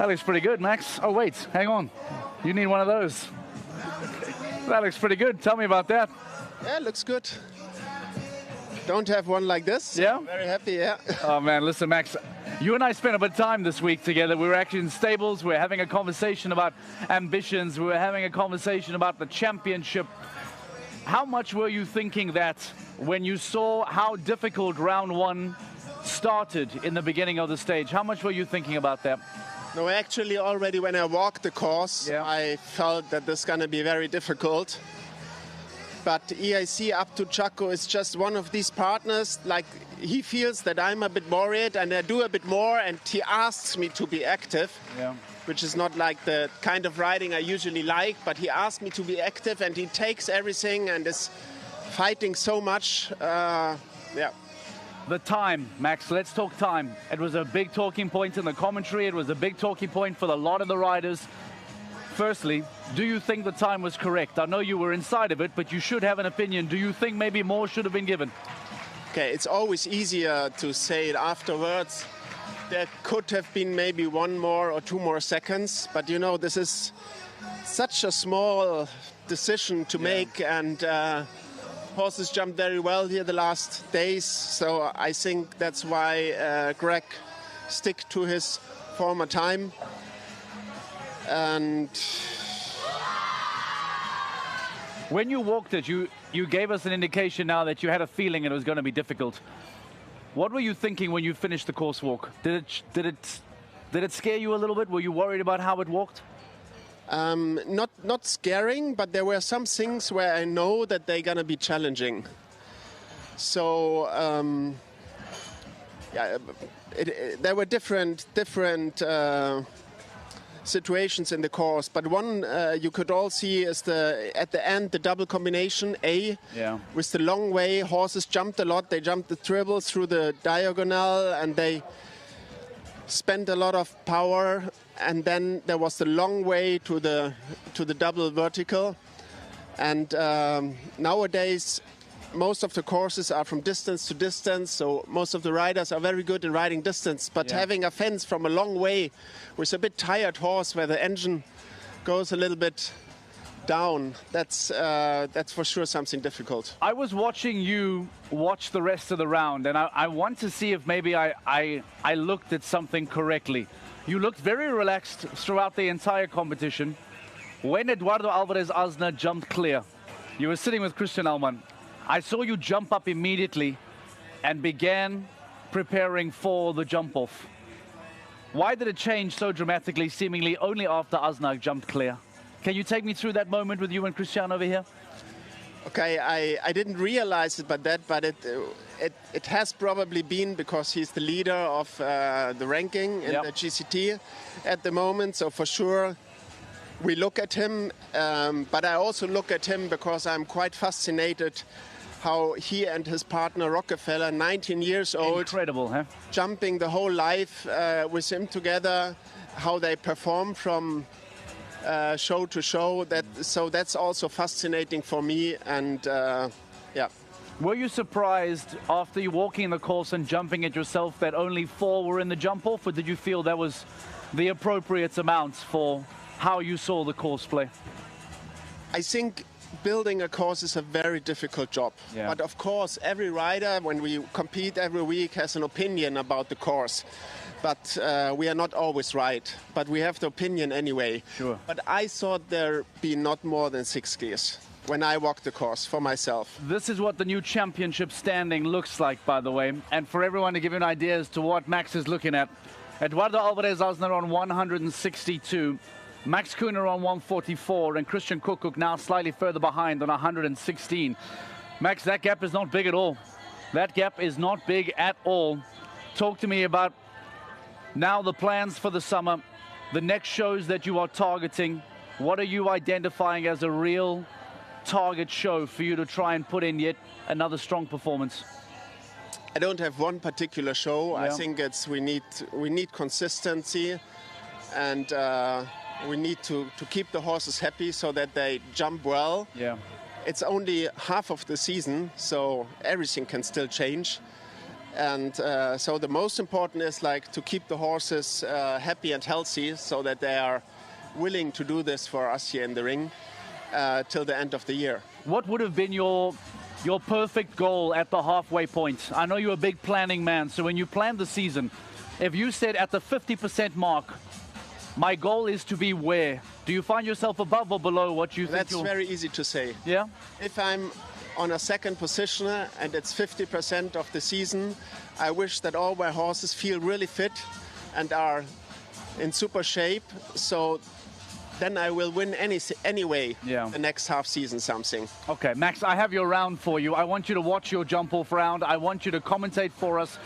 That looks pretty good, Max. Oh, wait, hang on. You need one of those. That looks pretty good. Tell me about that. Yeah, it looks good. Don't have one like this. Yeah? Very happy, yeah. Oh, man, listen, Max. You and I spent a bit of time this week together. We were actually in stables. We were having a conversation about ambitions. We were having a conversation about the championship. How much were you thinking that when you saw how difficult round one started in the beginning of the stage? How much were you thinking about that? No, actually, already when I walked the course, I felt that this is going to be very difficult. But EIC up to Chaco is just one of these partners. Like, he feels that I'm a bit worried and I do a bit more, and he asks me to be active, which is not like the kind of riding I usually like, but he asked me to be active and he takes everything and is fighting so much. The time, Max, let's talk time. It was a big talking point in the commentary. It was a big talking point for a lot of the riders. Firstly, do you think the time was correct? I know you were inside of it, but you should have an opinion. Do you think maybe more should have been given? Okay, it's always easier to say it afterwards. There could have been maybe 1 more or 2 more seconds, but you know, this is such a small decision to make, and horses jumped very well here the last days, so I think that's why Greg stick to his former time. And when you walked it, you gave us an indication now that you had a feeling it was going to be difficult. What were you thinking when you finished the course walk? Did it scare you a little bit? Were you worried about how it walked? Not scaring, but there were some things where I know that they're going to be challenging. So there were different situations in the course, but one you could all see is at the end the double combination A with the long way. Horses jumped a lot. They jumped the triples through the diagonal and they spent a lot of power, and then there was the long way to the double vertical. And nowadays most of the courses are from distance to distance, so most of the riders are very good in riding distance, but having a fence from a long way with a bit tired horse where the engine goes a little bit down, that's for sure something difficult. I was watching you watch the rest of the round, and I want to see if maybe I looked at something correctly. You looked very relaxed throughout the entire competition. When Eduardo Alvarez Asna jumped clear, you were sitting with Christian Allmann. I saw you jump up immediately and began preparing for the jump off. Why did it change so dramatically, seemingly only after Asna jumped clear? Can you take me through that moment with you and Christian over here? Okay, I didn't realize it, but it has probably been because he's the leader of the ranking in the GCT at the moment. So for sure, we look at him, but I also look at him because I'm quite fascinated how he and his partner Rockefeller, 19 years old, incredible, huh? Jumping the whole life with him together, how they perform from show to show. So that's also fascinating for me, and yeah. Were you surprised after you walking the course and jumping it yourself that only 4 were in the jump off, or did you feel that was the appropriate amount for how you saw the course play? I think building a course is a very difficult job. Yeah. But of course, every rider, when we compete every week, has an opinion about the course. But we are not always right. But we have the opinion anyway. Sure. But I thought there be not more than 6 gears when I walked the course for myself. This is what the new championship standing looks like, by the way. And for everyone to give you an idea as to what Max is looking at, Eduardo Alvarez Asna on 162. Max Kühner on 144, and Christian Kuckuck now slightly further behind on 116. Max, that gap is not big at all. That gap is not big at all. Talk to me about now the plans for the summer, the next shows that you are targeting. What are you identifying as a real target show for you to try and put in yet another strong performance? I don't have one particular show. I think we need consistency, and we need to keep the horses happy so that they jump well. It's only half of the season, so everything can still change. And so the most important is like to keep the horses happy and healthy, so that they are willing to do this for us here in the ring till the end of the year. What would have been your perfect goal at the halfway point? I know you're a big planning man, so when you planned the season, if you said at the 50% mark, my goal is to be where? Do you find yourself above or below what you think? That's very easy to say. Yeah? If I'm on a second position and it's 50% of the season, I wish that all my horses feel really fit and are in super shape. So then I will win anyway the next half season something. Okay, Max, I have your round for you. I want you to watch your jump off round. I want you to commentate for us.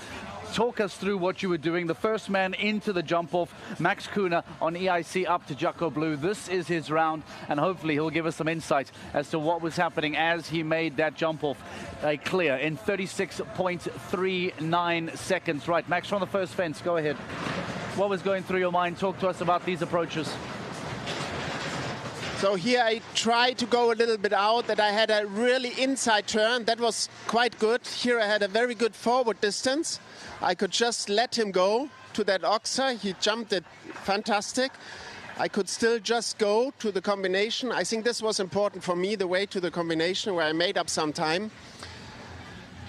Talk us through what you were doing. The first man into the jump off, Max Kühner on EIC up to Jacko Blue. This is his round, and hopefully he'll give us some insight as to what was happening as he made that jump off clear in 36.39 seconds. Right, Max, from the first fence, go ahead. What was going through your mind? Talk to us about these approaches. So here I tried to go a little bit out, that I had a really inside turn. That was quite good. Here I had a very good forward distance. I could just let him go to that oxer. He jumped it fantastic. I could still just go to the combination. I think this was important for me, the way to the combination, where I made up some time.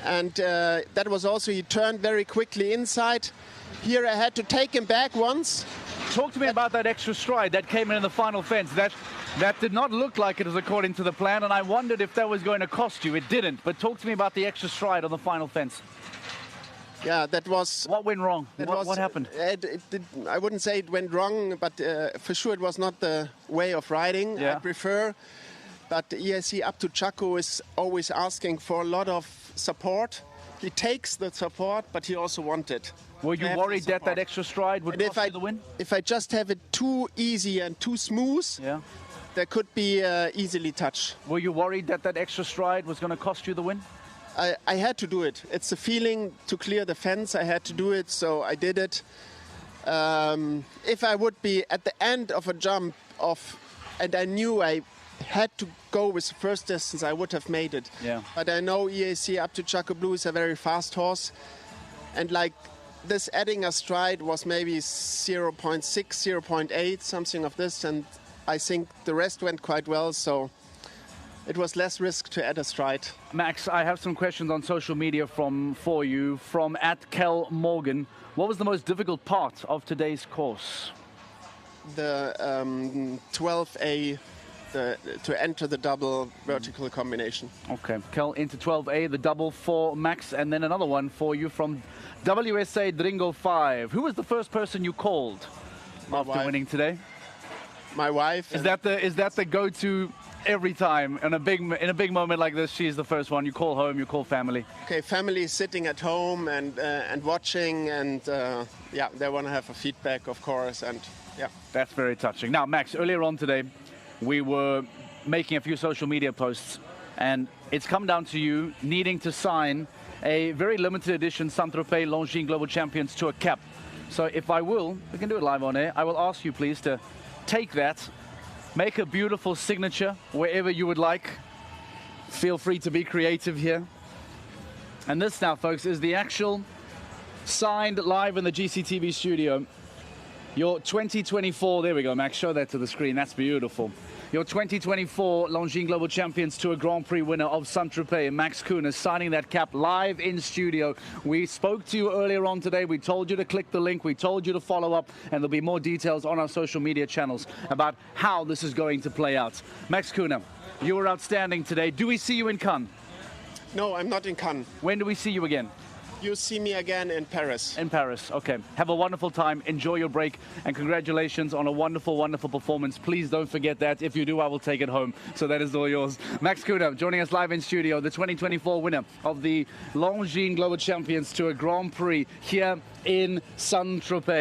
And that was also, he turned very quickly inside. Here I had to take him back once. Talk to me about that extra stride that came in the final fence. That did not look like it was according to the plan, and I wondered if that was going to cost you. It didn't, but talk to me about the extra stride on the final fence. Yeah, that was... What went wrong? What happened? I wouldn't say it went wrong, but for sure it was not the way of riding I prefer. But EIC up to Jacko is always asking for a lot of support. He takes the support, but he also wants it. Were you worried that that extra stride would cost you the win? If I just have it too easy and too smooth, that could be easily touched. Were you worried that that extra stride was going to cost you the win? I had to do it. It's a feeling to clear the fence. I had to do it, so I did it. If I would be at the end of a jump and I knew I had to go with the first distance, I would have made it. Yeah. But I know EIC up to Jacko Blue is a very fast horse, and like this adding a stride was maybe 0.6, 0.8, something of this, and I think the rest went quite well, so it was less risk to add a stride. Max, I have some questions on social media for you from @KelMorgan. What was the most difficult part of today's course? The 12A, to enter the double vertical combination. Okay, Kel into 12A, the double for Max, and then another one for you from WSA Dringo 5. Who was the first person you called after winning today? My wife. Is that the go-to every time in a big moment like this? She's the first one. You call home, you call family. Okay, family is sitting at home and watching, and yeah, they want to have a feedback, of course, and yeah. That's very touching. Now, Max, earlier on today, we were making a few social media posts, and it's come down to you needing to sign a very limited edition Tropez Longines Global Champions Tour cap. So if I will, we can do it live on air, I will ask you please to take that, make a beautiful signature wherever you would like. Feel free to be creative here. And this now, folks, is the actual signed live in the GCTV studio. Your 2024, there we go, Max, show that to the screen, that's beautiful. Your 2024 Longines Global Champions Tour Grand Prix winner of Tropez, Max Kühner, signing that cap live in studio. We spoke to you earlier on today. We told you to click the link. We told you to follow up, and there'll be more details on our social media channels about how this is going to play out. Max Kühner, you were outstanding today. Do we see you in Cannes? No, I'm not in Cannes. When do we see you again? You see me again in Paris. In Paris, okay. Have a wonderful time, enjoy your break, and congratulations on a wonderful, wonderful performance. Please don't forget that. If you do, I will take it home. So that is all yours. Max Kühner joining us live in studio, the 2024 winner of the Longines Global Champions Tour Grand Prix here in Tropez.